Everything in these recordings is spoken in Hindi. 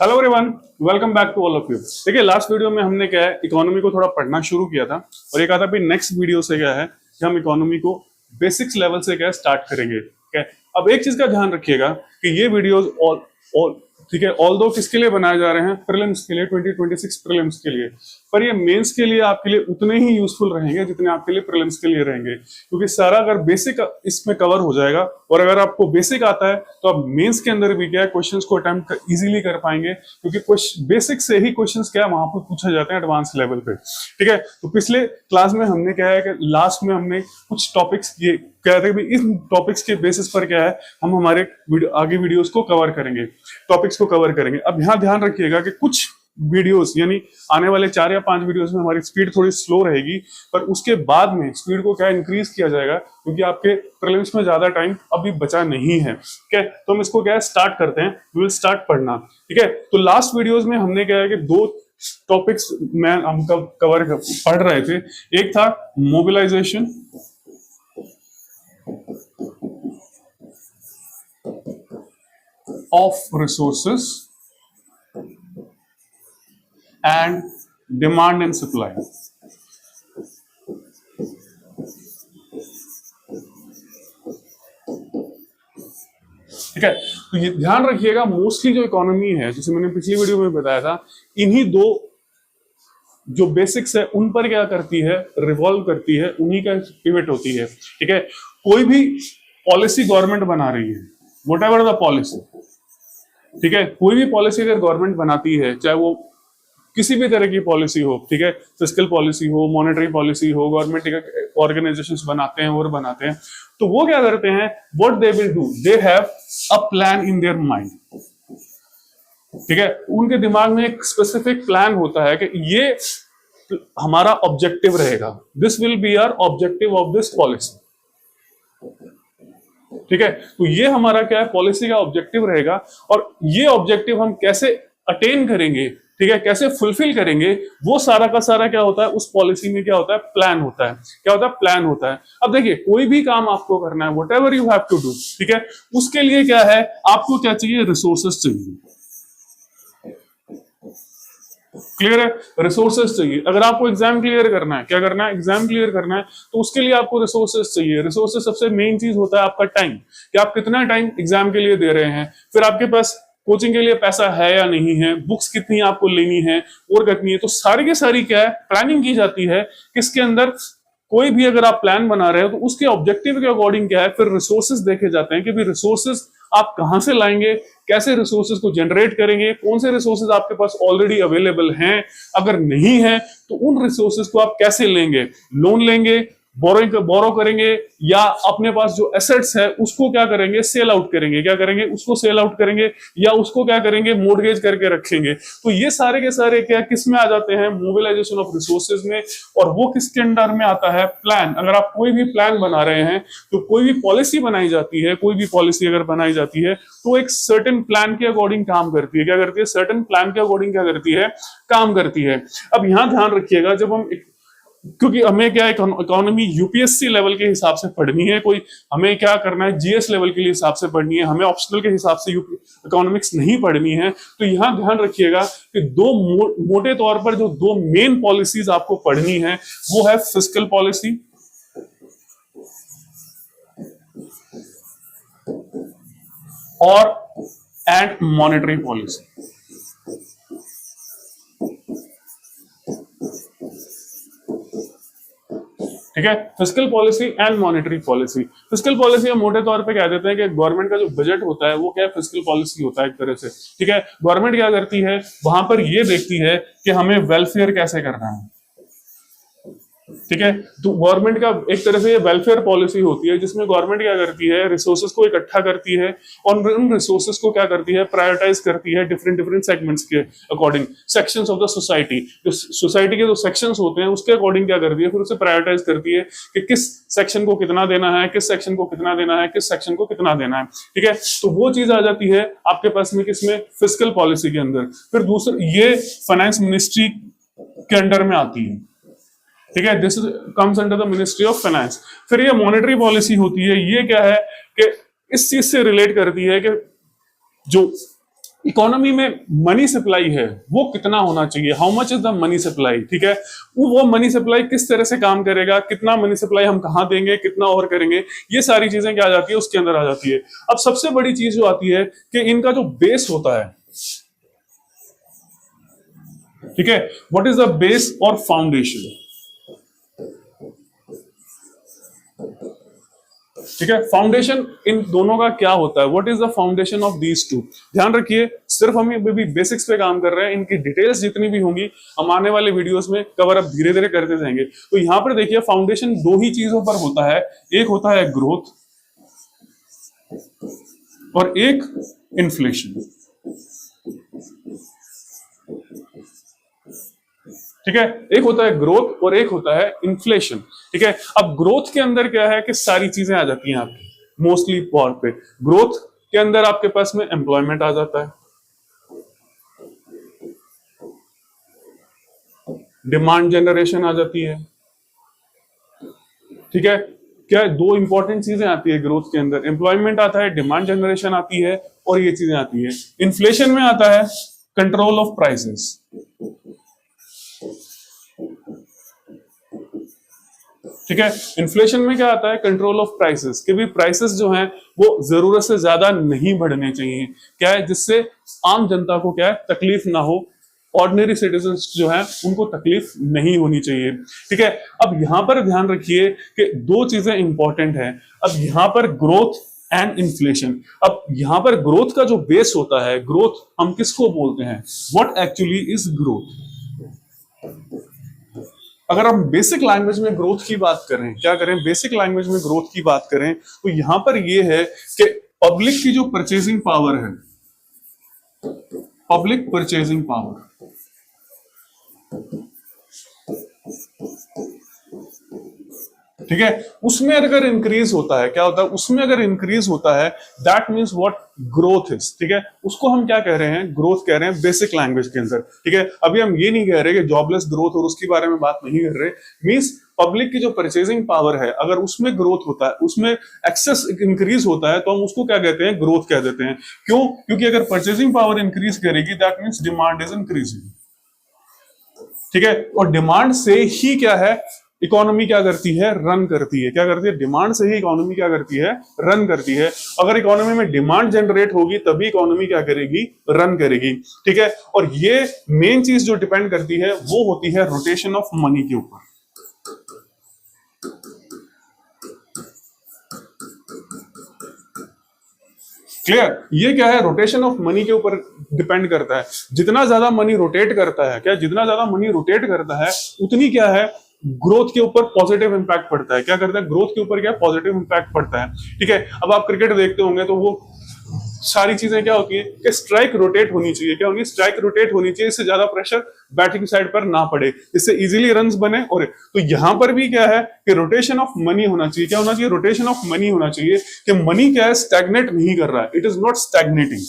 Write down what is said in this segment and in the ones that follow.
Hello everyone, welcome back to all of you. देखिए, लास्ट वीडियो में हमने क्या है, इकोनॉमी को थोड़ा पढ़ना शुरू किया था और ये कहा था भी नेक्स्ट वीडियो से क्या है कि हम इकोनॉमी को बेसिक्स लेवल से क्या है स्टार्ट करेंगे। ठीक है, अब एक चीज का ध्यान रखिएगा कि ये वीडियोस ऑल ठीक है, ऑल दो किसके लिए बनाए जा रहे हैं, प्रीलिम्स के लिए, 2026 प्रीलिम्स के लिए, पर ये मेंस के लिए आपके लिए उतने ही यूजफुल रहेंगे जितने आपके लिए प्रीलिम्स के लिए रहेंगे, क्योंकि सारा अगर बेसिक इसमें कवर हो जाएगा और अगर आपको बेसिक आता है तो आप मेंस के अंदर भी क्या है क्वेश्चंस को अटेम्प्ट इजीली कर पाएंगे, क्योंकि बेसिक से ही क्वेश्चंस क्या है वहां पर पूछे जाते हैं एडवांस लेवल पे। ठीक है, तो पिछले क्लास में हमने क्या है कि लास्ट में हमने कुछ टॉपिक्स ये कह रहे थे कि इन टॉपिक्स के बेसिस पर क्या है हम हमारे आगे वीडियोस को कवर करेंगे, टॉपिक्स को कवर करेंगे। अब यहाँ ध्यान रखिएगा कि कुछ वीडियोस यानी आने वाले 4 या 5 वीडियोस में हमारी स्पीड थोड़ी स्लो रहेगी, पर उसके बाद में स्पीड को क्या इंक्रीज किया जाएगा, क्योंकि आपके प्रीलिम्स में ज्यादा टाइम अभी बचा नहीं है। ठीक है, तो हम इसको क्या है स्टार्ट करते हैं, वी विल स्टार्ट पढ़ना। ठीक है, तो लास्ट वीडियोस में हमने क्या है कि 2 टॉपिक्स में हम कवर पढ़ रहे थे। एक था mobilisation of resources and demand and supply। ठीक है, तो ये ध्यान रखिएगा मोस्टली जो इकोनॉमी है, जैसे मैंने पिछली वीडियो में बताया था, इन्हीं 2 जो बेसिक्स है उन पर क्या करती है, रिवॉल्व करती है, उन्हीं का पिवट होती है। ठीक है, कोई भी पॉलिसी गवर्नमेंट बना रही है, वट एवर द पॉलिसी, ठीक है, कोई भी पॉलिसी अगर गवर्नमेंट बनाती है, चाहे वो किसी भी तरह की पॉलिसी हो, ठीक है, फिस्कल पॉलिसी हो, मॉनेटरी पॉलिसी हो, गवर्नमेंट ऑर्गेनाइजेशंस बनाते हैं और बनाते हैं, तो वो क्या करते हैं, what they will do, they have a plan in their mind. ठीक है, उनके दिमाग में एक स्पेसिफिक प्लान होता है कि ये हमारा ऑब्जेक्टिव रहेगा, this will be our objective of this policy. ठीक है, तो ये हमारा क्या है, पॉलिसी का ऑब्जेक्टिव रहेगा, और ये ऑब्जेक्टिव हम कैसे अटेन करेंगे, ठीक है, कैसे फुलफिल करेंगे, वो सारा का सारा क्या होता है, उस पॉलिसी में क्या होता है, प्लान होता है। क्या होता है, प्लान होता है। अब देखिए, कोई भी काम आपको करना है, whatever you have to do, ठीक है, उसके लिए क्या है, आपको क्या चाहिए, रिसोर्सेस चाहिए। क्लियर है, रिसोर्सेस चाहिए। अगर आपको एग्जाम क्लियर करना है, क्या करना है, एग्जाम क्लियर करना है, तो उसके लिए आपको रिसोर्सेस चाहिए। रिसोर्सेस सबसे मेन चीज होता है आपका टाइम, कि आप कितना टाइम एग्जाम के लिए दे रहे हैं, फिर आपके पास कोचिंग के लिए पैसा है या नहीं है, बुक्स कितनी आपको लेनी है और कितनी है, तो सारी की सारी क्या है, प्लानिंग की जाती है। किसके अंदर, कोई भी अगर आप प्लान बना रहे हो तो उसके ऑब्जेक्टिव के अकॉर्डिंग क्या है, फिर रिसोर्सेज देखे जाते हैं कि भी रिसोर्सेज आप कहां से लाएंगे, कैसे रिसोर्सेज को जनरेट करेंगे, कौन से रिसोर्सेज आपके पास ऑलरेडी अवेलेबल हैं, अगर नहीं है तो उन रिसोर्सेज को आप कैसे लेंगे, लोन लेंगे, बोरो करेंगे, या अपने पास जो एसेट्स है उसको क्या करेंगे, सेल आउट करेंगे, क्या करेंगे, उसको सेल आउट करेंगे, या उसको क्या करेंगे, मोर्गेज करके रखेंगे। तो ये सारे के सारे क्या किस में आ जाते हैं, मोबिलाइजेशन ऑफ रिसोर्सेज में, और वो किसके अंडर में आता है, प्लान। अगर आप कोई भी प्लान बना रहे हैं, तो कोई भी पॉलिसी बनाई जाती है, कोई भी पॉलिसी अगर बनाई जाती है तो एक सर्टेन प्लान के अकॉर्डिंग काम करती है। क्या करती है, सर्टेन प्लान के अकॉर्डिंग क्या करती है, काम करती है। अब यहां ध्यान रखिएगा, जब हम, क्योंकि हमें क्या इकोनॉमी यूपीएससी लेवल के हिसाब से पढ़नी है, कोई हमें क्या करना है, जीएस लेवल के हिसाब से पढ़नी है, हमें ऑप्शनल के हिसाब से इकोनॉमिक्स नहीं पढ़नी है, तो यहां ध्यान रखिएगा कि 2 मोटे तौर पर जो 2 मेन पॉलिसीज आपको पढ़नी है, वो है फिस्कल पॉलिसी और एंड मॉनेटरी पॉलिसी। ठीक है, fiscal policy and monetary policy. Fiscal policy हम मोटे तौर पे कह देते हैं कि गवर्नमेंट का जो बजट होता है वो क्या है, फिस्कल पॉलिसी होता है एक तरह से। ठीक है, गवर्नमेंट क्या करती है, वहां पर ये देखती है कि हमें वेलफेयर कैसे करना है। ठीक है, तो गवर्नमेंट का एक तरह से ये वेलफेयर पॉलिसी होती है, जिसमें गवर्नमेंट क्या करती है, रिसोर्सेज को इकट्ठा करती है और उन रिसोर्सेज को क्या करती है, प्रायोरिटाइज करती है डिफरेंट सेगमेंट्स के according, sections of the society. जो सोसाइटी के जो सेक्शंस होते हैं उसके अकॉर्डिंग क्या करती है, फिर उसे प्रायोरिटाइज करती है कि किस सेक्शन को कितना देना है, किस सेक्शन को कितना देना है, किस सेक्शन को कितना देना है। ठीक है, तो वो चीज आ जाती है आपके पास में किसमें, फिस्कल पॉलिसी के अंदर। फिर दूसरा ये फाइनेंस मिनिस्ट्री के अंडर में आती है। ठीक है, this comes under the ministry of finance. फिर ये मॉनेटरी पॉलिसी होती है, ये क्या है कि इस चीज से रिलेट करती है कि जो इकोनॉमी में मनी सप्लाई है वो कितना होना चाहिए, how much is the money supply, ठीक है। वो मनी सप्लाई किस तरह से काम करेगा, कितना मनी सप्लाई हम कहाँ देंगे, कितना और करेंगे, ये सारी चीजें क्या आ जाती है उसके अंदर आ जाती है। अब सबसे बड़ी चीज जो आती है कि इनका जो बेस होता है, ठीक है, व्हाट इज द बेस और फाउंडेशन, ठीक है। फाउंडेशन इन दोनों का क्या होता है, what is the foundation of these two. ध्यान रखिए, सिर्फ हम अभी भी बेसिक्स पे काम कर रहे हैं, इनकी डिटेल्स जितनी भी होंगी हम आने वाले वीडियोस में कवर अप धीरे धीरे करते जाएंगे। तो यहां पर देखिए फाउंडेशन दो ही चीजों पर होता है, एक होता है ग्रोथ और एक इन्फ्लेशन, ठीक है। एक होता है ग्रोथ और एक होता है इन्फ्लेशन, ठीक है। अब ग्रोथ के अंदर क्या है कि सारी चीजें आ जाती हैं आपकी, मोस्टली तौर पे ग्रोथ के अंदर आपके पास में एम्प्लॉयमेंट आ जाता है, डिमांड जनरेशन आ जाती है, ठीक है। क्या दो इंपॉर्टेंट चीजें आती है ग्रोथ के अंदर, एम्प्लॉयमेंट आता है, डिमांड जनरेशन आती है और ये चीजें आती है। इन्फ्लेशन में आता है कंट्रोल ऑफ प्राइसेस, ठीक है। इन्फ्लेशन में क्या आता है, कंट्रोल ऑफ प्राइसेस, कि भी प्राइसेस जो हैं वो जरूरत से ज्यादा नहीं बढ़ने चाहिए, क्या है, जिससे आम जनता को क्या है तकलीफ ना हो, ऑर्डिनरी सिटीजन्स जो है उनको तकलीफ नहीं होनी चाहिए, ठीक है। अब यहां पर ध्यान रखिए कि दो चीजें इंपॉर्टेंट हैं। अब यहां पर ग्रोथ एंड इन्फ्लेशन, अब यहां पर ग्रोथ का जो बेस होता है, ग्रोथ हम किसको बोलते हैं, व्हाट एक्चुअली इज ग्रोथ। अगर हम बेसिक लैंग्वेज में ग्रोथ की बात करें, क्या करें, बेसिक लैंग्वेज में ग्रोथ की बात करें तो यहां पर यह है कि पब्लिक की जो परचेजिंग पावर है, पब्लिक परचेजिंग पावर, ठीक है, उसमें अगर इंक्रीज होता है, क्या होता है, उसमें अगर इंक्रीज होता है, that means what growth is, ठीक है। उसको हम क्या कह रहे हैं, ग्रोथ कह रहे हैं बेसिक लैंग्वेज के अंदर, ठीक है। अभी हम ये नहीं कह रहे कि जॉबलेस ग्रोथ और उसके बारे में बात नहीं कर रहे, मींस पब्लिक की जो परचेजिंग पावर है अगर उसमें ग्रोथ होता है, उसमें एक्सेस इंक्रीज होता है, तो हम उसको क्या कहते हैं, ग्रोथ कह देते हैं। क्यों, क्योंकि अगर परचेजिंग पावर इंक्रीज करेगी that means demand is increasing, ठीक है। और डिमांड से ही क्या है, इकोनॉमी क्या करती है, रन करती है, क्या करती है, डिमांड से ही इकोनॉमी क्या करती है, रन करती है। अगर इकोनॉमी में डिमांड जनरेट होगी तभी इकोनॉमी क्या करेगी, रन करेगी, ठीक है। और ये मेन चीज जो डिपेंड करती है वो होती है रोटेशन ऑफ मनी के ऊपर। क्लियर, ये क्या है, रोटेशन ऑफ मनी के ऊपर डिपेंड करता है। जितना ज्यादा मनी रोटेट करता है, क्या, जितना ज्यादा मनी रोटेट करता है उतनी क्या है, ग्रोथ के ऊपर पॉजिटिव इंपैक्ट पड़ता है। क्या करता है, ग्रोथ के ऊपर क्या पॉजिटिव इंपैक्ट पड़ता है, ठीक है। अब आप क्रिकेट देखते होंगे तो वो सारी चीजें क्या होती है कि स्ट्राइक रोटेट होनी चाहिए, क्या होनी, स्ट्राइक रोटेट होनी चाहिए, इससे ज्यादा प्रेशर बैटिंग साइड पर ना पड़े, इससे इजीली रन्स बने। और तो यहां पर भी क्या है कि रोटेशन ऑफ मनी होना चाहिए, क्या होना चाहिए, रोटेशन ऑफ मनी होना चाहिए, कि मनी क्या है, स्टैग्नेट नहीं कर रहा है, इट इज नॉट स्टैग्नेटिंग,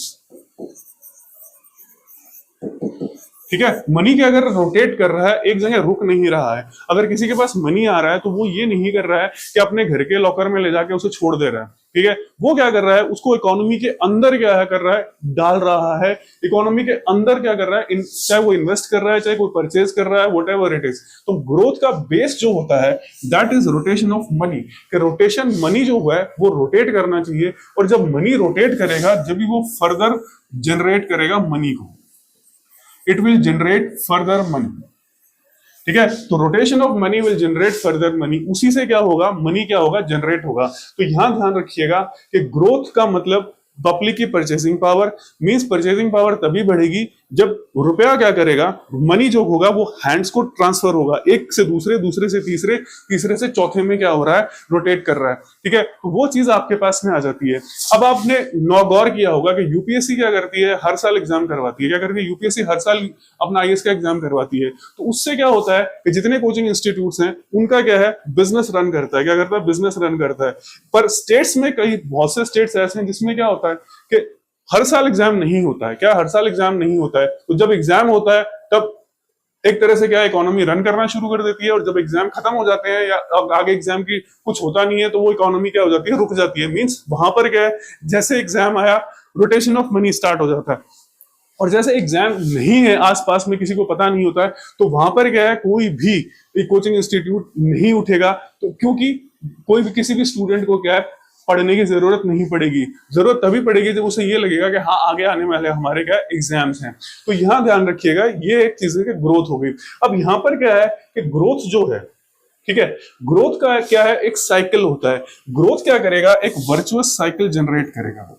ठीक है। मनी के अगर रोटेट कर रहा है, एक जगह रुक नहीं रहा है। अगर किसी के पास मनी आ रहा है तो वो ये नहीं कर रहा है कि अपने घर के लॉकर में ले जाके उसे छोड़ दे रहा है, ठीक है। वो क्या कर रहा है, उसको इकोनॉमी के अंदर क्या है कर रहा है, डाल रहा है। इकोनॉमी के अंदर क्या कर रहा है, चाहे वो इन्वेस्ट कर रहा है, चाहे कोई परचेज कर रहा है, वट एवर इट इज। तो ग्रोथ का बेस जो होता है that is rotation of money, कि रोटेशन मनी जो है वो रोटेट करना चाहिए। और जब मनी रोटेट करेगा, जब भी वो फर्दर जनरेट करेगा मनी को, it will generate further money, ठीक है। तो rotation of money will generate further money, उसी से क्या होगा, मनी क्या होगा, जनरेट होगा। तो यहां ध्यान रखिएगा कि ग्रोथ का मतलब पब्लिक की purchasing power, means purchasing power तभी बढ़ेगी जब रुपया क्या करेगा, मनी जो होगा वो हैंड्स को ट्रांसफर होगा, एक से दूसरे, दूसरे से तीसरे, तीसरे से चौथे में क्या हो रहा है, रोटेट कर रहा है, ठीक है। तो वो चीज आपके पास में आ जाती है। अब आपने गौर किया होगा कि यूपीएससी क्या करती है, हर साल एग्जाम करवाती है, क्या करती है, यूपीएससी हर साल अपना आईएएस का एग्जाम करवाती है। तो उससे क्या होता है कि जितने कोचिंग इंस्टीट्यूट्स हैं उनका क्या है, बिजनेस रन करता है, क्या करता है, बिजनेस रन करता है। पर स्टेट्स में कई, बहुत से स्टेट्स ऐसे हैं जिसमें क्या होता है कि हर साल एग्जाम नहीं होता है, क्या, हर साल एग्जाम नहीं होता है। तो जब एग्जाम होता है तब एक तरह से क्या, इकोनॉमी रन करना शुरू कर देती है, और जब एग्जाम खत्म हो जाते हैं या आगे एग्जाम की कुछ होता नहीं है तो वो इकोनॉमी क्या हो जाती है, रुक जाती है। मींस वहां पर क्या है, जैसे एग्जाम आया रोटेशन ऑफ मनी स्टार्ट हो जाता है, और जैसे एग्जाम नहीं है आसपास में, किसी को पता नहीं होता है, तो वहां पर क्या है, कोई भी एक कोचिंग इंस्टीट्यूट नहीं उठेगा, तो क्योंकि कोई भी किसी भी स्टूडेंट को क्या है, पढ़ने की जरूरत नहीं पड़ेगी। जरूरत तभी पड़ेगी जब उसे ये लगेगा कि हाँ आगे आने वाले हमारे क्या एग्जाम्स हैं। तो यहाँ ध्यान रखिएगा, ये एक चीज है कि ग्रोथ हो गई। अब यहाँ पर क्या है कि ग्रोथ जो है, ठीक है, ग्रोथ का क्या है, एक साइकिल होता है। ग्रोथ क्या करेगा, एक वर्चुअस साइकिल जनरेट करेगा,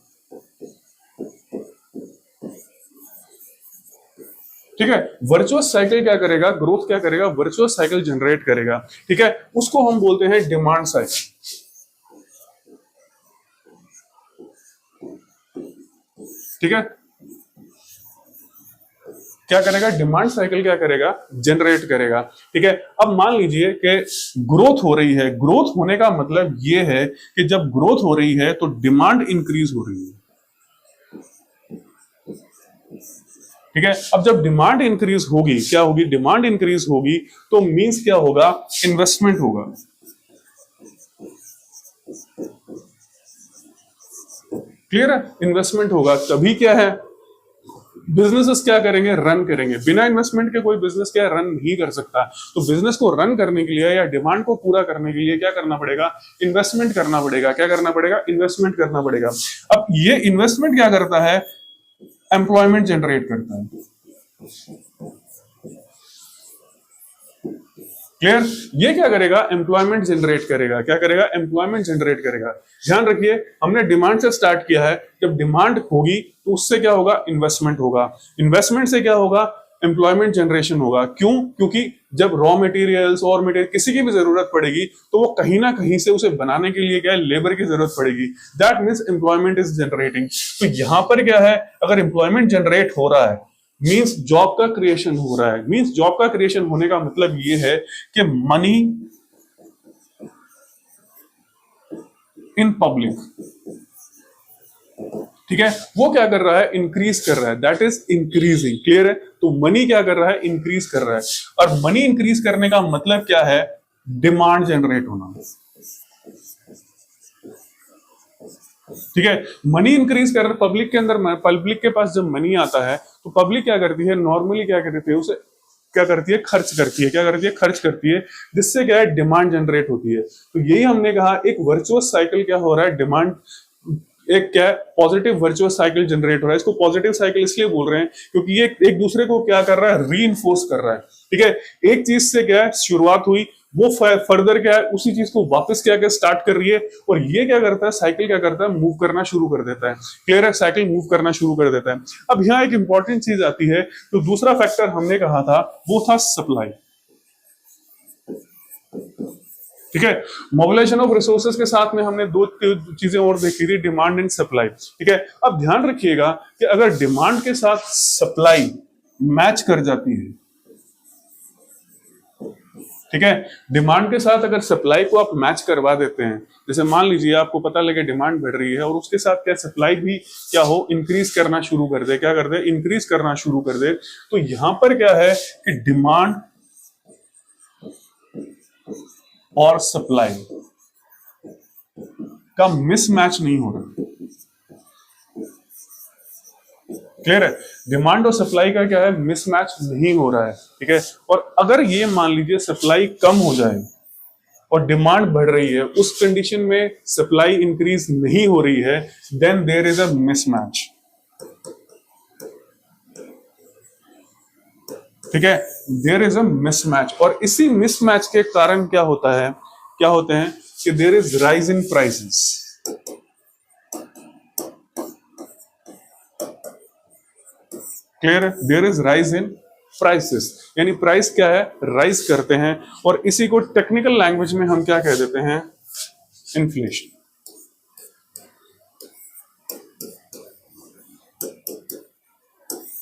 ठीक है। वर्चुअस साइकिल क्या करेगा, ग्रोथ क्या करेगा, वर्चुअस साइकिल जनरेट करेगा, ठीक है। उसको हम बोलते हैं डिमांड साइकिल, ठीक है। क्या करेगा, डिमांड साइकिल क्या करेगा, जनरेट करेगा, ठीक है। अब मान लीजिए कि ग्रोथ हो रही है। ग्रोथ होने का मतलब यह है कि जब ग्रोथ हो रही है तो डिमांड इंक्रीज हो रही है, ठीक है। अब जब डिमांड इंक्रीज होगी, क्या होगी, डिमांड इंक्रीज होगी, तो मींस क्या होगा, इन्वेस्टमेंट होगा, क्लियर है। इन्वेस्टमेंट होगा, तभी क्या है, बिजनेसेस क्या करेंगे, रन करेंगे। बिना इन्वेस्टमेंट के कोई बिजनेस क्या रन नहीं कर सकता। तो बिजनेस को रन करने के लिए या डिमांड को पूरा करने के लिए क्या करना पड़ेगा, इन्वेस्टमेंट करना पड़ेगा। क्या करना पड़ेगा, इन्वेस्टमेंट करना पड़ेगा। अब ये इन्वेस्टमेंट क्या करता है, एम्प्लॉयमेंट जनरेट करता है, क्लियर। ये क्या करेगा, एम्प्लॉयमेंट जनरेट करेगा। क्या करेगा, एम्प्लॉयमेंट जनरेट करेगा। ध्यान रखिए, हमने डिमांड से स्टार्ट किया है। जब डिमांड होगी तो उससे क्या होगा, इन्वेस्टमेंट होगा। इन्वेस्टमेंट से क्या होगा, एम्प्लॉयमेंट जनरेशन होगा। क्यों, क्योंकि जब रॉ मटेरियल्स और मटेरियल किसी की भी जरूरत पड़ेगी तो वो कहीं ना कहीं से उसे बनाने के लिए क्या है, लेबर की जरूरत पड़ेगी। That means employment is generating. तो यहां पर क्या है, अगर एम्प्लॉयमेंट जनरेट हो रहा है मींस जॉब का क्रिएशन हो रहा है। मींस जॉब का क्रिएशन होने का मतलब ये है कि मनी इन पब्लिक, ठीक है, वो क्या कर रहा है, इंक्रीज कर रहा है। दैट इज इंक्रीजिंग, क्लियर है। तो मनी क्या कर रहा है, इंक्रीज कर रहा है। और मनी इंक्रीज करने का मतलब क्या है, डिमांड जनरेट होना, ठीक है। मनी इंक्रीज कर रहा है पब्लिक के अंदर। पब्लिक के पास जब मनी आता है तो पब्लिक क्या करती है, नॉर्मली क्या करती है, उसे क्या करती है, खर्च करती है। क्या करती है, खर्च करती है, जिससे क्या है, डिमांड जनरेट होती है। तो यही हमने कहा, एक वर्चुअस साइकिल क्या हो रहा है, डिमांड, एक क्या है, पॉजिटिव वर्चुअस साइकिल जनरेट हो रहा है। इसको पॉजिटिव साइकिल इसलिए बोल रहे हैं क्योंकि ये एक दूसरे को क्या कर रहा है, रीइंफोर्स कर रहा है, ठीक है। एक चीज से क्या है, शुरुआत हुई, वो फर्दर क्या है, उसी चीज को वापस क्या क्या स्टार्ट कर रही है। और ये क्या करता है, साइकिल क्या करता है, मूव करना शुरू कर देता है, क्लियर है। साइकिल मूव करना शुरू कर देता है। अब यहाँ एक इंपॉर्टेंट चीज आती है, तो दूसरा फैक्टर हमने कहा था वो था सप्लाई, ठीक है। मोबिलाइजेशन ऑफ रिसोर्सेज के साथ में हमने दो चीजें और देखी थी, डिमांड एंड सप्लाई, ठीक है। अब ध्यान रखिएगा कि अगर डिमांड के साथ सप्लाई मैच कर जाती है, ठीक है, डिमांड के साथ अगर सप्लाई को आप मैच करवा देते हैं, जैसे मान लीजिए आपको पता लगे डिमांड बढ़ रही है और उसके साथ क्या सप्लाई भी क्या हो, इंक्रीज करना शुरू कर दे। क्या कर दे, इंक्रीज करना शुरू कर दे। तो यहां पर क्या है कि डिमांड और सप्लाई का मिसमैच नहीं हो रहा, क्लियर है। डिमांड और सप्लाई का क्या है, मिसमैच नहीं हो रहा है, ठीक है। और अगर ये मान लीजिए सप्लाई कम हो जाए और डिमांड बढ़ रही है, उस कंडीशन में सप्लाई इंक्रीज नहीं हो रही है, then there is a mismatch, ठीक है। There is a mismatch. और इसी मिसमैच के कारण क्या होता है, क्या होते हैं कि there is rise in prices, clear है। There is rise in prices, यानी प्राइस क्या है, राइज करते हैं। और इसी को टेक्निकल लैंग्वेज में हम क्या कह देते हैं, इन्फ्लेशन,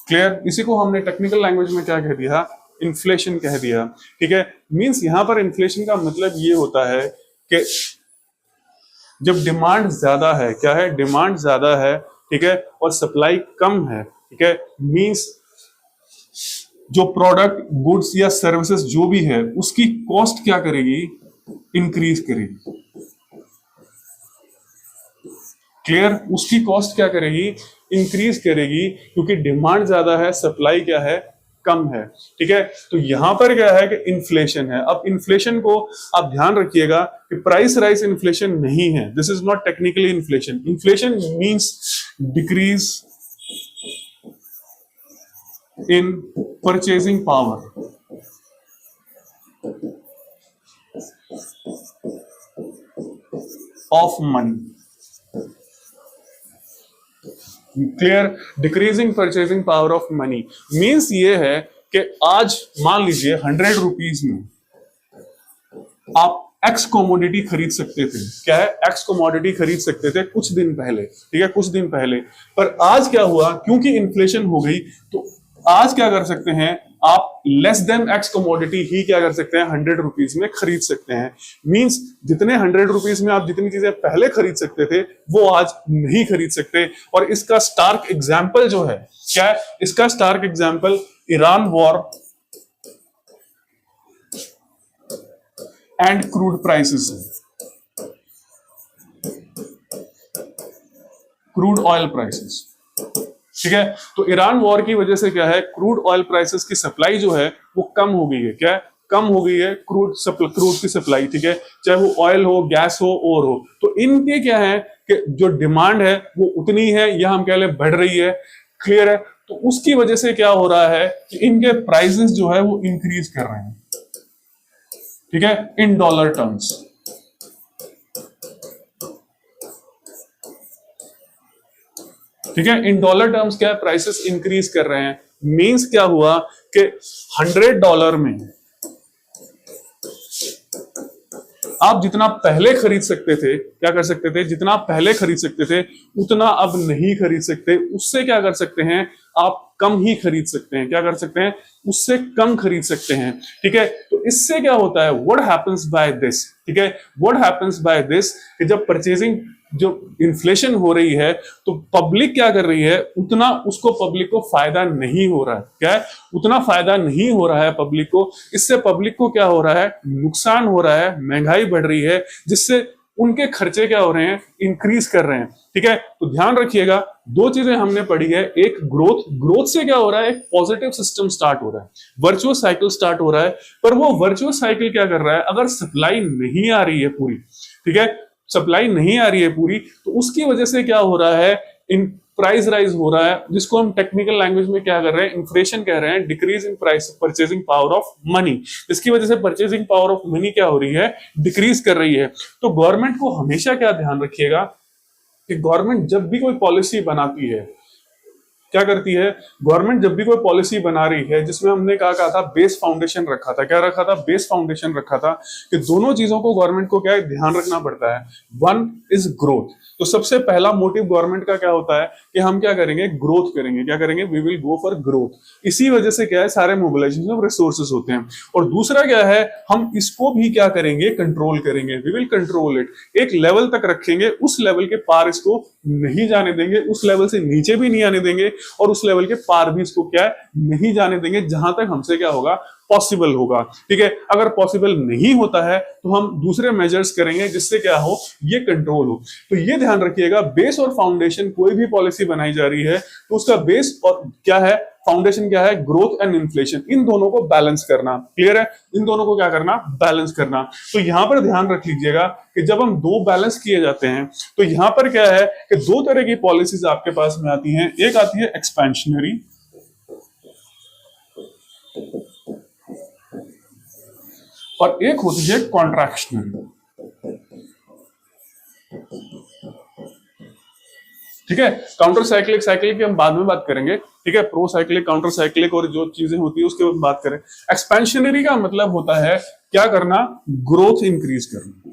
क्लियर। इसी को हमने टेक्निकल लैंग्वेज में क्या कह दिया, इन्फ्लेशन कह दिया, ठीक है। मींस यहां पर इन्फ्लेशन का मतलब ये होता है कि जब डिमांड ज्यादा है, क्या है, डिमांड ज्यादा है, ठीक है, और सप्लाई कम है, ठीक है, मींस जो प्रोडक्ट, गुड्स या सर्विसेज जो भी है उसकी कॉस्ट क्या करेगी, इंक्रीज करेगी, क्लियर। उसकी कॉस्ट क्या करेगी, इंक्रीज करेगी क्योंकि डिमांड ज्यादा है, सप्लाई क्या है, कम है। ठीक है, तो यहां पर क्या है कि इन्फ्लेशन है। अब इन्फ्लेशन को आप ध्यान रखिएगा कि प्राइस राइज इन्फ्लेशन नहीं है, this is not technically inflation. Inflation means decrease in purchasing power of money. Clear, decreasing purchasing power of money means ये है कि आज मान लीजिए 100 रुपीज में आप एक्स कमोडिटी खरीद सकते थे। क्या है, एक्स कमोडिटी खरीद सकते थे कुछ दिन पहले, ठीक है, कुछ दिन पहले। पर आज क्या हुआ, क्योंकि इन्फ्लेशन हो गई, तो आज क्या कर सकते हैं आप, लेस देन एक्स कमोडिटी ही क्या कर सकते हैं, 100 रुपीज में खरीद सकते हैं। मींस जितने 100 रुपीज में आप जितनी चीजें पहले खरीद सकते थे वो आज नहीं खरीद सकते। और इसका स्टार्क एग्जाम्पल जो है, क्या है इसका stark example, Iran war and crude prices, crude oil prices. ठीक है, तो ईरान वॉर की वजह से क्या है, क्रूड ऑयल प्राइसेस की सप्लाई जो है वो कम हो गई है। क्या है, कम हो गई है क्रूड की सप्लाई। ठीक है, चाहे वो ऑयल हो, गैस हो और हो, तो इनके क्या है कि जो डिमांड है वो उतनी है या हम कह लें बढ़ रही है। क्लियर है, तो उसकी वजह से क्या हो रहा है कि इनके प्राइसेस जो है वो इंक्रीज कर रहे हैं। ठीक है, इन डॉलर टर्म्स। ठीक है, इन डॉलर टर्म्स क्या है, प्राइसेस इंक्रीज कर रहे हैं। मींस क्या हुआ कि $100 में आप जितना पहले खरीद सकते थे, क्या कर सकते थे, जितना पहले खरीद सकते थे उतना अब नहीं खरीद सकते। उससे क्या कर सकते हैं आप, कम ही खरीद सकते हैं। क्या कर सकते हैं, उससे कम खरीद सकते हैं। ठीक है, तो इससे क्या होता है, व्हाट हैपेंस बाय दिस। ठीक है, व्हाट हैपेंस बाय दिस कि जब परचेजिंग, जो इन्फ्लेशन हो रही है तो पब्लिक क्या कर रही है, उतना उसको पब्लिक को फायदा नहीं हो रहा है। क्या है, उतना फायदा नहीं हो रहा है पब्लिक को। इससे पब्लिक को क्या हो रहा है, नुकसान हो रहा है, महंगाई बढ़ रही है, जिससे उनके खर्चे क्या हो रहे हैं, इंक्रीज कर रहे हैं। ठीक है, तो ध्यान रखिएगा, दो चीजें हमने पढ़ी है, एक ग्रोथ, ग्रोथ से क्या हो रहा है, एक पॉजिटिव सिस्टम स्टार्ट हो रहा है, वर्चुअस साइकिल स्टार्ट हो रहा है। पर वो वर्चुअस साइकिल क्या कर रहा है, अगर सप्लाई नहीं आ रही है पूरी, ठीक है, सप्लाई नहीं आ रही है पूरी, तो उसकी वजह से क्या हो रहा है, इन प्राइस राइज हो रहा है, जिसको हम टेक्निकल लैंग्वेज में क्या कर रहे हैं, इन्फ्लेशन कह रहे हैं, decrease in price purchasing power of money. इसकी वजह से परचेजिंग पावर ऑफ मनी क्या हो रही है, डिक्रीज कर रही है। तो गवर्नमेंट को हमेशा क्या ध्यान रखिएगा कि गवर्नमेंट जब भी कोई पॉलिसी बनाती है, क्या करती है, गवर्नमेंट जब भी कोई पॉलिसी बना रही है, जिसमें हमने कहा था बेस फाउंडेशन रखा था, क्या रखा था, बेस फाउंडेशन रखा था, कि दोनों चीजों को गवर्नमेंट को क्या है, ध्यान रखना पड़ता है। वन इज ग्रोथ, तो सबसे पहला मोटिव गवर्नमेंट का क्या होता है कि हम क्या करेंगे, ग्रोथ करेंगे। क्या करेंगे, we will go for growth. इसी वजह से क्या है, सारे मोबिलाइजेशन ऑफ रिसोर्सेज होते हैं। और दूसरा क्या है, हम इसको भी क्या करेंगे, कंट्रोल करेंगे, वी विल कंट्रोल इट। एक लेवल तक रखेंगे, उस लेवल के पार इसको नहीं जाने देंगे, उस लेवल से नीचे भी नहीं आने देंगे, और उस लेवल के पार भी इसको क्या है, नहीं जाने देंगे, जहां तक हमसे क्या होगा, पॉसिबल होगा। ठीक है, अगर पॉसिबल नहीं होता है तो हम दूसरे मेजर्स करेंगे जिससे क्या हो, ये कंट्रोल हो। तो ये ध्यान रखिएगा, बेस और फाउंडेशन, कोई भी पॉलिसी बनाई जा रही है तो उसका बेस और क्या है, फाउंडेशन क्या है, ग्रोथ एंड इन्फ्लेशन, इन दोनों को बैलेंस करना। क्लियर है, इन दोनों को क्या करना, बैलेंस करना। तो यहां पर ध्यान रख लीजिएगा कि जब हम दो बैलेंस किए जाते हैं तो यहां पर क्या है कि दो तरह की पॉलिसीज आपके पास में आती हैं। एक आती है एक्सपेंशनरी और एक होती है कॉन्ट्रैक्शनरी। ठीक है, काउंटर साइक्लिक, साइक्लिक की हम बाद में बात करेंगे। ठीक है, प्रो साइक्लिक, काउंटर साइक्लिक और जो चीजें होती है उसके बाद बात करें। एक्सपेंशनरी का मतलब होता है क्या करना, ग्रोथ इंक्रीज करना।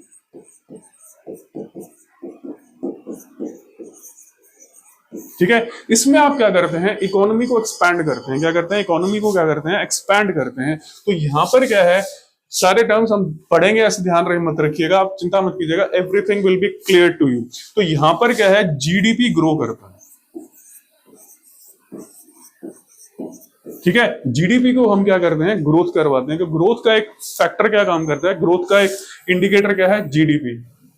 ठीक है, इसमें आप क्या करते हैं, इकोनॉमी को एक्सपैंड करते हैं। क्या करते हैं, इकोनॉमी को क्या करते हैं, एक्सपैंड करते हैं। तो यहां पर क्या है, सारे टर्म्स हम पढ़ेंगे, ऐसे ध्यान मत रखिएगा, आप चिंता मत कीजिएगा, everything will be clear to you. तो यहां पर क्या है, जीडीपी ग्रो करता है। ठीक है, जीडीपी को हम क्या करते हैं, ग्रोथ करवाते हैं। कि ग्रोथ का एक फैक्टर क्या काम करता है, ग्रोथ का एक इंडिकेटर क्या है, जीडीपी।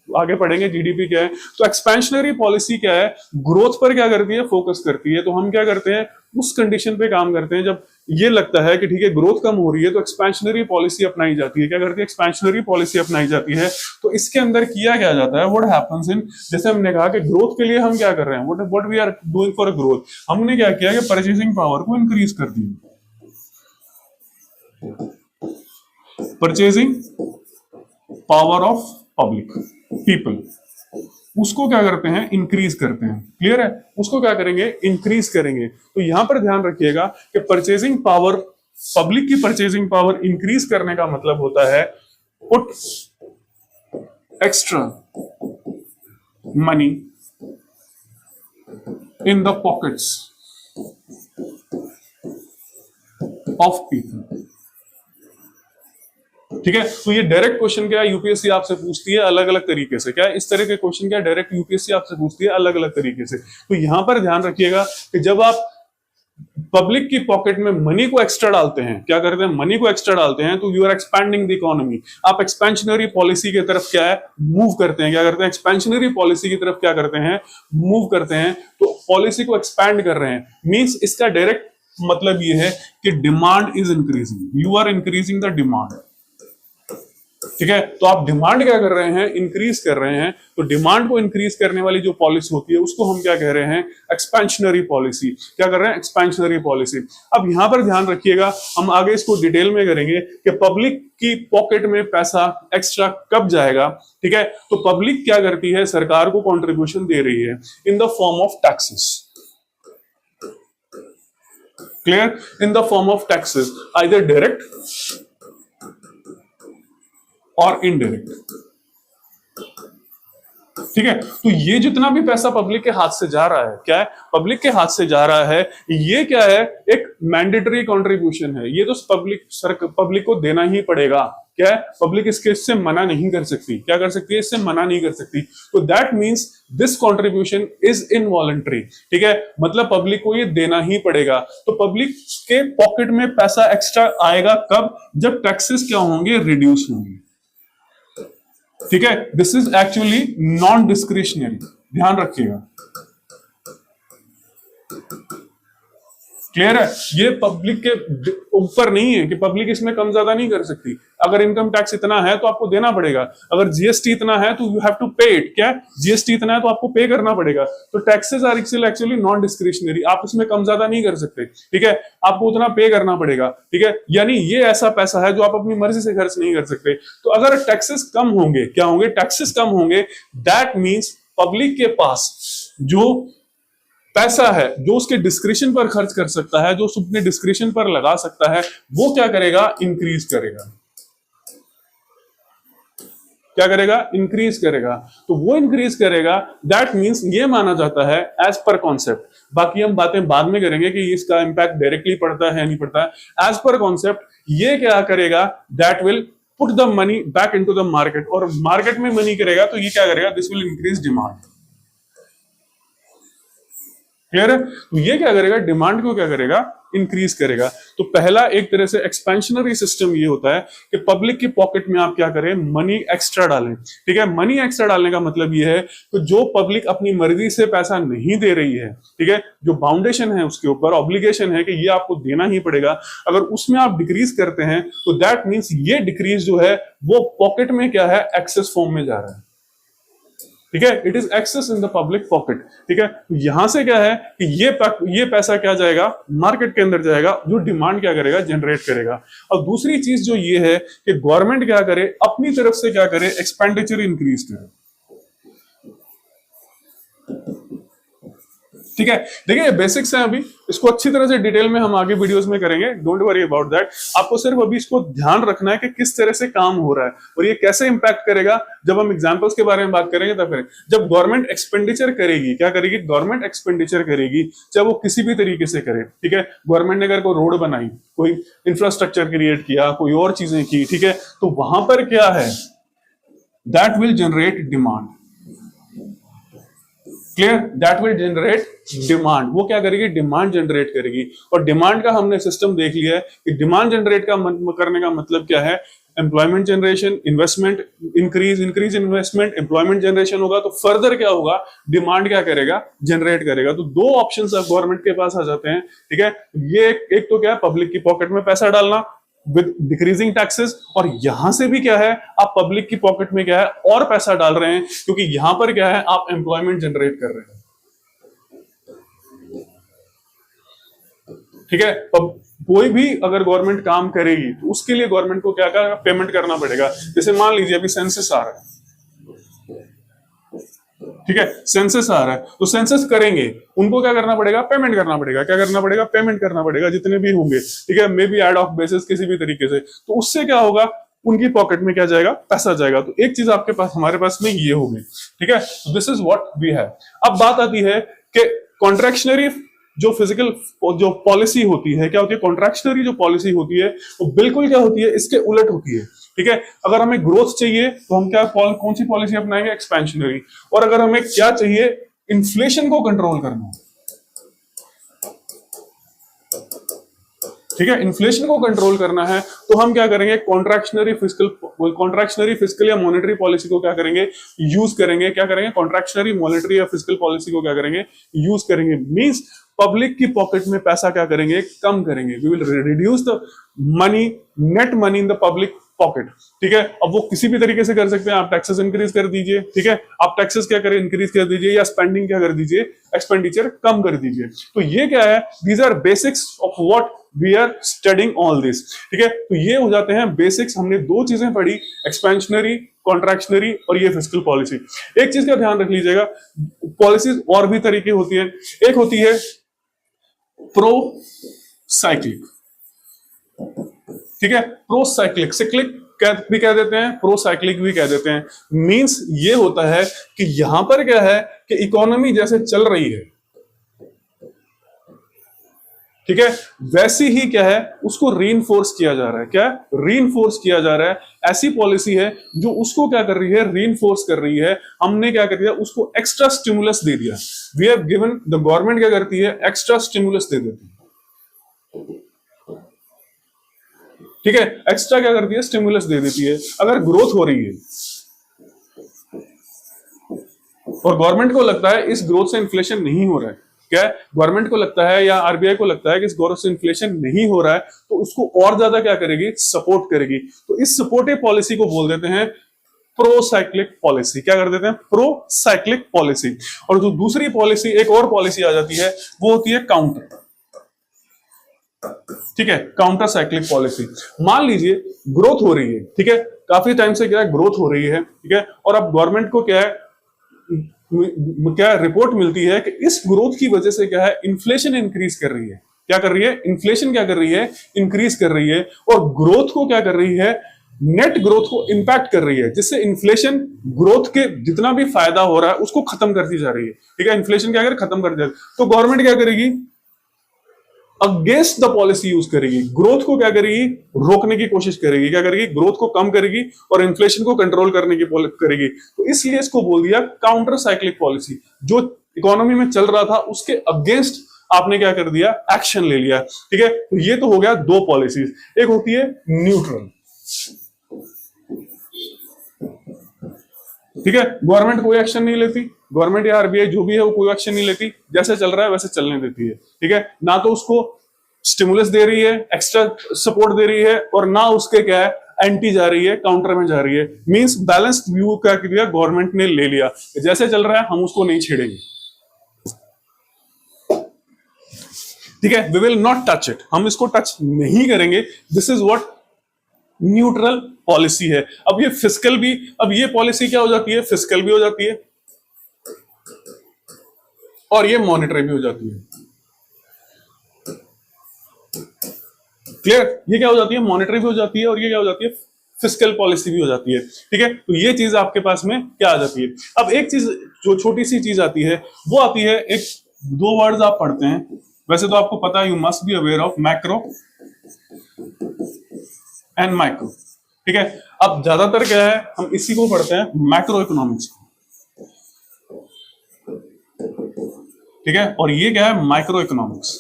आगे पढ़ेंगे जीडीपी क्या है। तो एक्सपेंशनरी पॉलिसी क्या है, ग्रोथ पर क्या करती है, फोकस करती है। तो हम क्या करते हैं, उस कंडीशन पे काम करते हैं जब ये लगता है कि ठीक है ग्रोथ कम हो रही है, तो एक्सपेंशनरी पॉलिसी अपनाई जाती है। क्या करती है, एक्सपेंशनरी पॉलिसी अपनाई जाती है। तो इसके अंदर किया क्या जाता है, व्हाट हैपेंस इन, जैसे हमने कहा कि ग्रोथ के लिए हम क्या कर रहे हैं, what we are doing for growth, हमने क्या किया कि परचेसिंग पावर को इंक्रीज कर दिया। Purchasing power of public people, उसको क्या करते हैं, इंक्रीज करते हैं। क्लियर है, उसको क्या करेंगे, इंक्रीज करेंगे। तो यहां पर ध्यान रखिएगा कि परचेसिंग पावर, पब्लिक की परचेसिंग पावर इंक्रीज करने का मतलब होता है put extra money in the pockets of people. ठीक है, तो ये डायरेक्ट क्वेश्चन क्या है, यूपीएससी आपसे पूछती है अलग अलग तरीके से। क्या है, इस तरह के क्वेश्चन क्या डायरेक्ट यूपीएससी आपसे पूछती है अलग अलग तरीके से। तो यहां पर ध्यान रखिएगा कि जब आप पब्लिक की पॉकेट में मनी को एक्स्ट्रा डालते हैं, क्या करते हैं, मनी को एक्स्ट्रा डालते हैं, तो you are expanding the economy. आप एक्सपेंशनरी पॉलिसी की तरफ क्या है, मूव करते हैं। क्या करते हैं, एक्सपेंशनरी पॉलिसी की तरफ क्या करते हैं, मूव करते हैं। तो पॉलिसी को एक्सपैंड कर रहे हैं, मींस इसका डायरेक्ट मतलब ये है कि demand is increasing, you are increasing the demand. ठीक है, तो आप डिमांड क्या कर रहे हैं, इंक्रीज कर रहे हैं। तो डिमांड को इंक्रीज करने वाली जो पॉलिसी होती है उसको हम क्या कह रहे हैं, एक्सपेंशनरी पॉलिसी। क्या कर रहे हैं, एक्सपेंशनरी पॉलिसी। अब यहां पर ध्यान रखिएगा, हम आगे इसको डिटेल में करेंगे कि पब्लिक की पॉकेट में पैसा एक्स्ट्रा कब जाएगा। ठीक है, तो पब्लिक क्या करती है, सरकार को कॉन्ट्रीब्यूशन दे रही है in the form of taxes. Clear, in the form of taxes, either direct और इनडायरेक्ट। ठीक है, तो ये जितना भी पैसा पब्लिक के हाथ से जा रहा है, क्या है, पब्लिक के हाथ से जा रहा है, ये क्या है, एक मैंडेटरी कंट्रीब्यूशन है। ये तो पब्लिक को देना ही पड़ेगा। क्या है, पब्लिक इससे मना नहीं कर सकती। क्या कर सकती है, इससे मना नहीं कर सकती। तो that means this contribution is involuntary. ठीक है, मतलब पब्लिक को ये देना ही पड़ेगा। तो पब्लिक के पॉकेट में पैसा एक्स्ट्रा आएगा कब, जब टैक्सेस क्या होंगे, रिड्यूस होंगे। ठीक है, this is actually non discretionary, ध्यान रखिएगा। क्लियर है, ये पब्लिक के ऊपर नहीं है कि पब्लिक इसमें कम ज्यादा नहीं कर सकती। अगर इनकम टैक्स इतना है तो आपको देना पड़ेगा, अगर जीएसटी इतना है तो you have to pay it. क्या, जीएसटी इतना है तो आपको पे करना पड़ेगा। तो taxes are actually non discretionary, आप इसमें कम ज्यादा नहीं कर सकते। ठीक है, आपको उतना पे करना पड़ेगा। ठीक है, यानी ये ऐसा पैसा है जो आप अपनी मर्जी से खर्च नहीं कर सकते। तो अगर टैक्सेस कम होंगे, क्या होंगे, टैक्सेस कम होंगे, दैट मीन्स पब्लिक के पास जो पैसा है, जो उसके डिस्क्रिप्शन पर खर्च कर सकता है, जो अपने डिस्क्रिप्शन पर लगा सकता है, वो क्या करेगा, इंक्रीज करेगा। क्या करेगा, इंक्रीज करेगा। तो वो इंक्रीज करेगा, दैट मींस ये माना जाता है एज पर कॉन्सेप्ट। बाकी हम बातें बाद में करेंगे कि इसका इंपैक्ट डायरेक्टली पड़ता है नहीं पड़ता है। एज पर कॉन्सेप्ट ये क्या करेगा, that will put the money back into the market, और मार्केट में मनी करेगा तो ये क्या करेगा, this will increase demand. Clear है, तो ये क्या करेगा, डिमांड को क्या करेगा, इंक्रीज करेगा। तो पहला एक तरह से एक्सपेंशनरी सिस्टम ये होता है कि पब्लिक की पॉकेट में आप क्या करें, मनी एक्स्ट्रा डालें। ठीक है, मनी एक्स्ट्रा डालने का मतलब ये है कि जो पब्लिक अपनी मर्जी से पैसा नहीं दे रही है, ठीक है, जो बाउंडेशन है उसके ऊपर ऑब्लिगेशन है कि ये आपको देना ही पड़ेगा, अगर उसमें आप डिक्रीज करते हैं तो दैट मीन्स ये डिक्रीज जो है वो पॉकेट में क्या है, एक्सेस फॉर्म में जा रहा है। ठीक है, it is excess in the public pocket. ठीक है, यहां से क्या है कि ये पैसा क्या जाएगा, मार्केट के अंदर जाएगा, जो डिमांड क्या करेगा, जनरेट करेगा। और दूसरी चीज जो ये है कि गवर्नमेंट क्या करे, अपनी तरफ से क्या करे, एक्सपेंडिचर इंक्रीज करे। ठीक है, देखिए ये बेसिक्स हैं, अभी इसको अच्छी तरह से डिटेल में हम आगे वीडियोस में करेंगे, डोंट वरी अबाउट दैट। आपको सिर्फ अभी इसको ध्यान रखना है कि किस तरह से काम हो रहा है और ये कैसे इंपैक्ट करेगा। जब हम एग्जांपल्स के बारे में बात करेंगे तब फिर जब गवर्नमेंट एक्सपेंडिचर करेगी, क्या करेगी, गवर्नमेंट एक्सपेंडिचर करेगी, चाहे वो किसी भी तरीके से करे। ठीक है, गवर्नमेंट ने अगर कोई रोड बनाई, कोई इंफ्रास्ट्रक्चर क्रिएट किया, कोई और चीजें की, ठीक है, तो वहां पर क्या है, that will generate demand. Clear, that will generate demand. वो क्या करेगी, डिमांड जनरेट करेगी। और डिमांड का हमने सिस्टम देख लिया है कि डिमांड जनरेट करने का मतलब क्या है, employment generation, investment, increase investment, employment generation होगा तो फर्दर क्या होगा, डिमांड क्या करेगा, जनरेट करेगा। तो दो ऑप्शंस अब गवर्नमेंट के पास आ जाते हैं, ठीक है। ये एक तो क्या है, पब्लिक की पॉकेट में पैसा डालना विद डिक्रीजिंग टैक्सेस, और यहां से भी क्या है, आप पब्लिक की पॉकेट में क्या है और पैसा डाल रहे हैं, क्योंकि यहां पर क्या है, आप एम्प्लॉयमेंट जनरेट कर रहे हैं, ठीक है। अब कोई भी अगर गवर्नमेंट काम करेगी तो उसके लिए गवर्नमेंट को क्या क्या पेमेंट करना पड़ेगा। जैसे मान लीजिए अभी सेंसस आ रहा है, ठीक है, सेंसस आ रहा है, तो सेंसस करेंगे, उनको क्या करना पड़ेगा, पेमेंट करना पड़ेगा। क्या करना पड़ेगा, पेमेंट करना पड़ेगा, जितने भी होंगे, ठीक है, maybe ad hoc basis किसी भी तरीके से। तो उससे क्या होगा, उनकी पॉकेट में क्या जाएगा, पैसा जाएगा। तो एक चीज आपके पास, हमारे पास में ये होगी, ठीक है। This is what we have. अब बात आती है कि कॉन्ट्रैक्शनरी जो फिजिकल जो पॉलिसी होती है, क्या होती है, कॉन्ट्रैक्शनरी जो पॉलिसी होती है वो बिल्कुल क्या होती है, इसके उलट होती है, ठीक है। अगर हमें ग्रोथ चाहिए तो हम क्या कौन सी पॉलिसी अपनाएंगे, एक्सपेंशनरी। और अगर हमें क्या चाहिए, इन्फ्लेशन को कंट्रोल करना, ठीक है, इन्फ्लेशन को कंट्रोल करना है, तो हम क्या करेंगे, कॉन्ट्रैक्शनरी फिस्कल या मॉनेटरी पॉलिसी को क्या करेंगे, यूज करेंगे। क्या करेंगे, कॉन्ट्रैक्शनरी, मॉनेटरी या फिस्कल पॉलिसी को क्या करेंगे, यूज करेंगे। मींस पब्लिक की पॉकेट में पैसा क्या करेंगे, कम करेंगे। We will reduce the money, net money in the public pocket, ठीक है। अब वो किसी भी तरीके से कर सकते हैं, आप टैक्सेस इंक्रीज कर दीजिए, ठीक है, आप टैक्सेस क्या करें, इंक्रीज कर दीजिए, या स्पेंडिंग क्या कर दीजिए, एक्सपेंडिचर कम कर दीजिए। तो ये क्या है, these are basics of what we are studying all this, ठीक है। तो ये हो जाते हैं बेसिक्स। हमने दो चीजें पढ़ी, एक्सपेंशनरी, कॉन्ट्रैक्शनरी, और ये फिस्कल पॉलिसी। एक चीज का ध्यान रख लीजिएगा, पॉलिसीज और भी तरीके होती है। एक होती है प्रो साइक्लिक, ठीक है, प्रो साइक्लिक, साइक्लिक भी कह देते हैं, प्रो साइक्लिक भी कह देते हैं। मींस ये होता है कि यहां पर क्या है कि इकोनॉमी जैसे चल रही है, ठीक है, वैसे ही क्या है, उसको रीइंफोर्स किया जा रहा है। क्या रीइंफोर्स किया जा रहा है, ऐसी पॉलिसी है जो उसको क्या कर रही है, रीइंफोर्स कर रही है। हमने क्या कर दिया, उसको एक्स्ट्रा स्टिमुलस दे दिया। We have given, the government क्या करती है, एक्स्ट्रा स्टिमुलस दे देती है, ठीक है, एक्स्ट्रा क्या करती है, स्टिमुलस दे देती है। अगर ग्रोथ हो रही है और गवर्नमेंट को लगता है इस ग्रोथ से इन्फ्लेशन नहीं हो रहा है, क्या है, गवर्नमेंट को लगता है या आरबीआई को लगता है कि इस ग्रोथ से इन्फ्लेशन नहीं हो रहा है, तो उसको और ज्यादा क्या करेगी, सपोर्ट करेगी। तो इस सपोर्टिव पॉलिसी को बोल देते हैं प्रो साइक्लिक पॉलिसी। क्या कर देते हैं, प्रो साइक्लिक पॉलिसी। और जो दूसरी पॉलिसी, एक और पॉलिसी आ जाती है, वो होती है काउंटर, ठीक है, काउंटर साइक्लिक पॉलिसी। मान लीजिए ग्रोथ हो रही है, ठीक है, काफी टाइम से क्या है, ग्रोथ हो रही है, ठीक है, और अब गवर्नमेंट को क्या है, क्या रिपोर्ट मिलती है कि इस ग्रोथ की वजह से क्या है, इन्फ्लेशन इंक्रीज कर रही है। क्या कर रही है, इन्फ्लेशन क्या कर रही है, इंक्रीज कर रही है, और ग्रोथ को क्या कर रही है, नेट ग्रोथ को इंपैक्ट कर रही है, जिससे इन्फ्लेशन ग्रोथ के जितना भी फायदा हो रहा है उसको खत्म करती जा रही है, ठीक है, इन्फ्लेशन क्या करे, खत्म कर जाए। तो गवर्नमेंट क्या करेगी, अगेंस्ट द पॉलिसी यूज करेगी, ग्रोथ को क्या करेगी, रोकने की कोशिश करेगी। क्या करेगी, ग्रोथ को कम करेगी और इन्फ्लेशन को कंट्रोल करने की करेगी। तो इसलिए इसको बोल दिया काउंटर साइक्लिक पॉलिसी। जो इकोनॉमी में चल रहा था उसके अगेंस्ट आपने क्या कर दिया, एक्शन ले लिया, ठीक है। तो ये तो हो गया दो पॉलिसीज। एक होती है न्यूट्रल, ठीक है, गवर्नमेंट कोई एक्शन नहीं लेती, गवर्नमेंट या आरबीआई जो भी है वो कोई एक्शन नहीं लेती, जैसे चल रहा है वैसे चलने देती है, ठीक है। ना तो उसको स्टिमुलस दे रही है, एक्स्ट्रा सपोर्ट दे रही है, और ना उसके क्या है, एंटी जा रही है, काउंटर में जा रही है। मींस बैलेंस्ड व्यू क्या किया गवर्नमेंट ने ले लिया, जैसे चल रहा है हम उसको नहीं छेड़ेंगे, ठीक है, we will not touch it, हम इसको टच नहीं करेंगे। This is what neutral policy है। अब ये फिस्कल भी, अब ये पॉलिसी क्या हो जाती है, फिस्कल भी हो जाती है और ये मॉनिटरी भी हो जाती है। क्लियर, ये क्या हो जाती है, मॉनिटरी भी हो जाती है और ये क्या हो जाती है, फिस्कल पॉलिसी भी हो जाती है, ठीक है। तो ये चीज आपके पास में क्या आ जाती है। अब एक चीज जो छोटी सी चीज आती है वो आती है, एक दो वर्ड्स आप पढ़ते हैं, वैसे तो आपको पता है, you must be aware of macro and micro, ठीक है। अब ज्यादातर क्या है, हम इसी को पढ़ते हैं, मैक्रो इकोनॉमिक्स को, ठीक है, और ये क्या है, माइक्रो इकोनॉमिक्स,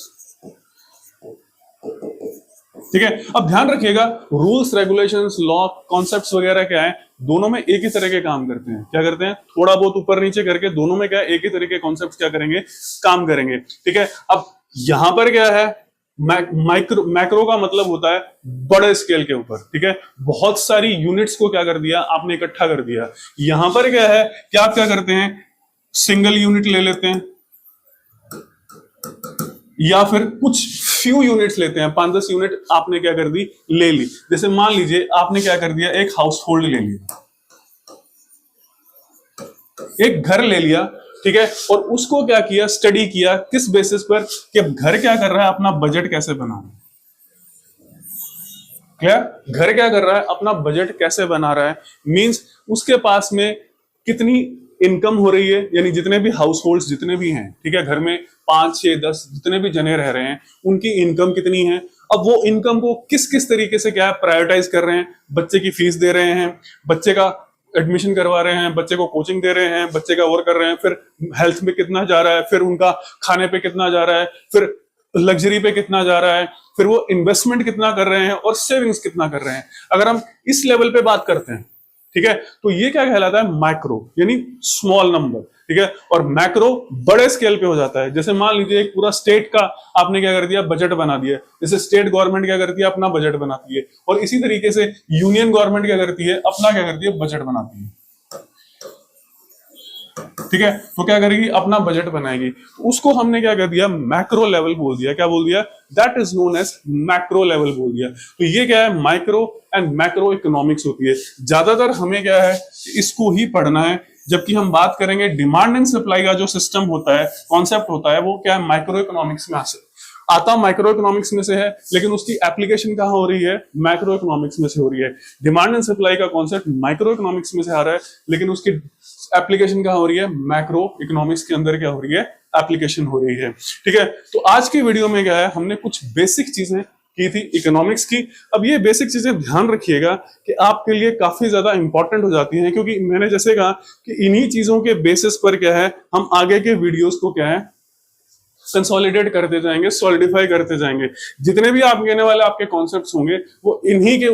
ठीक है। अब ध्यान रखिएगा, रूल्स रेगुलेशंस लॉ कॉन्सेप्ट्स वगैरह क्या है, दोनों में एक ही तरह के काम करते हैं। क्या करते हैं? थोड़ा बहुत ऊपर नीचे करके दोनों में क्या है, एक ही तरह के कॉन्सेप्ट्स क्या करेंगे, काम करेंगे। ठीक है। अब यहां पर क्या है, मैक्रो का मतलब होता है बड़े स्केल के ऊपर। ठीक है। बहुत सारी यूनिट्स को क्या कर दिया आपने, इकट्ठा कर दिया। यहां पर क्या है कि आप क्या करते हैं, सिंगल यूनिट ले लेते हैं या फिर कुछ फ्यू यूनिट्स लेते हैं, 5-10 यूनिट आपने क्या कर दी, ले ली। जैसे मान लीजिए आपने क्या कर दिया, एक हाउस होल्ड ले लिया, एक घर ले लिया। ठीक है। और उसको क्या किया, स्टडी किया किस बेसिस पर कि अब घर क्या कर रहा है, अपना बजट कैसे बनाना। क्या घर क्या कर रहा है, अपना बजट कैसे बना रहा है, मींस उसके पास में कितनी इनकम हो रही है, यानी जितने भी हाउस होल्ड जितने भी हैं, ठीक है, घर में 5-6-10 जितने भी जने रह रहे हैं, उनकी इनकम कितनी है। अब वो इनकम को किस किस तरीके से क्या प्रायोरिटाइज कर रहे हैं, बच्चे की फीस दे रहे हैं, बच्चे का एडमिशन करवा रहे हैं, बच्चे को कोचिंग दे रहे हैं, बच्चे का वर्क कर रहे हैं, फिर हेल्थ में कितना जा रहा है, फिर उनका खाने पे कितना जा रहा है, फिर लग्जरी पे कितना जा रहा है, फिर वो इन्वेस्टमेंट कितना कर रहे हैं और सेविंग्स कितना कर रहे हैं। अगर हम इस लेवल पे बात करते हैं, ठीक है, तो ये क्या कहलाता है, मैक्रो यानी स्मॉल नंबर। ठीक है। और मैक्रो बड़े स्केल पे हो जाता है। जैसे मान लीजिए एक पूरा स्टेट का आपने क्या कर दिया, बजट बना दिया। जैसे स्टेट गवर्नमेंट क्या करती है, अपना बजट बनाती है, और इसी तरीके से यूनियन गवर्नमेंट क्या करती है, अपना क्या करती है, बजट बनाती है। ठीक है। तो क्या करेगी, अपना बजट बनाएगी। उसको हमने क्या कर दिया, मैक्रो लेवल बोल दिया। क्या बोल दिया, that is known as macro level बोल दिया। तो ये क्या है, माइक्रो एंड मैक्रो इकोनॉमिक्स होती है। ज्यादातर हमें क्या है, इसको ही पढ़ना है। जबकि हम बात करेंगे डिमांड एंड सप्लाई का जो सिस्टम होता है, कॉन्सेप्ट होता है, वो क्या है, माइक्रो इकोनॉमिक्स में आता माइक्रो इकोनॉमिक्स में से है, लेकिन उसकी एप्लीकेशन कहां हो रही है, मैक्रो इकोनॉमिक्स में से हो रही है। डिमांड एंड सप्लाई का कॉन्सेप्ट माइक्रो इकोनॉमिक्स में से आ रहा है, लेकिन उसकी एप्लीकेशन कहां हो रही है, मैक्रो इकोनॉमिक्स के अंदर क्या हो रही है, एप्लीकेशन हो रही है। ठीक है। तो आज की वीडियो में क्या है, हमने कुछ बेसिक चीजें की थी इकोनॉमिक्स की। अब ये बेसिक चीजें ध्यान रखिएगा कि आपके लिए काफी ज्यादा इंपॉर्टेंट हो जाती हैं, क्योंकि मैंने जैसे कहा कि इन्हीं चीजों के बेसिस पर क्या है, हम आगे के वीडियोस को क्या है, कंसोलिडेट करते जाएंगे, सॉलिडिफाई करते जाएंगे। जितने भी आप कहने वाले आपके कॉन्सेप्ट्स होंगे, वो इन्हीं के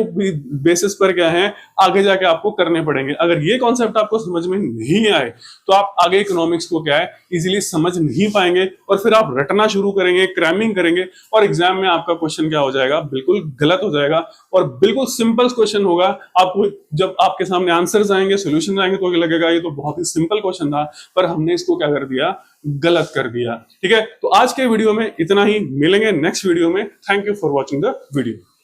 बेसिस पर क्या है, आगे जाके आपको करने पड़ेंगे। अगर ये कॉन्सेप्ट आपको समझ में नहीं आए, तो आप आगे इकोनॉमिक्स को क्या है, इजीली समझ नहीं पाएंगे, और फिर आप रटना शुरू करेंगे, क्रैमिंग करेंगे, और एग्जाम में आपका क्वेश्चन क्या हो जाएगा, बिल्कुल गलत हो जाएगा। और बिल्कुल सिंपल क्वेश्चन होगा, आपको जब आपके सामने आंसर्स आएंगे, सोल्यूशन आएंगे, तो लगेगा ये तो बहुत ही सिंपल क्वेश्चन था, पर हमने इसको क्या कर दिया, गलत कर दिया। ठीक है। तो आज के वीडियो में इतना ही, मिलेंगे नेक्स्ट वीडियो में। Thank you for watching the video.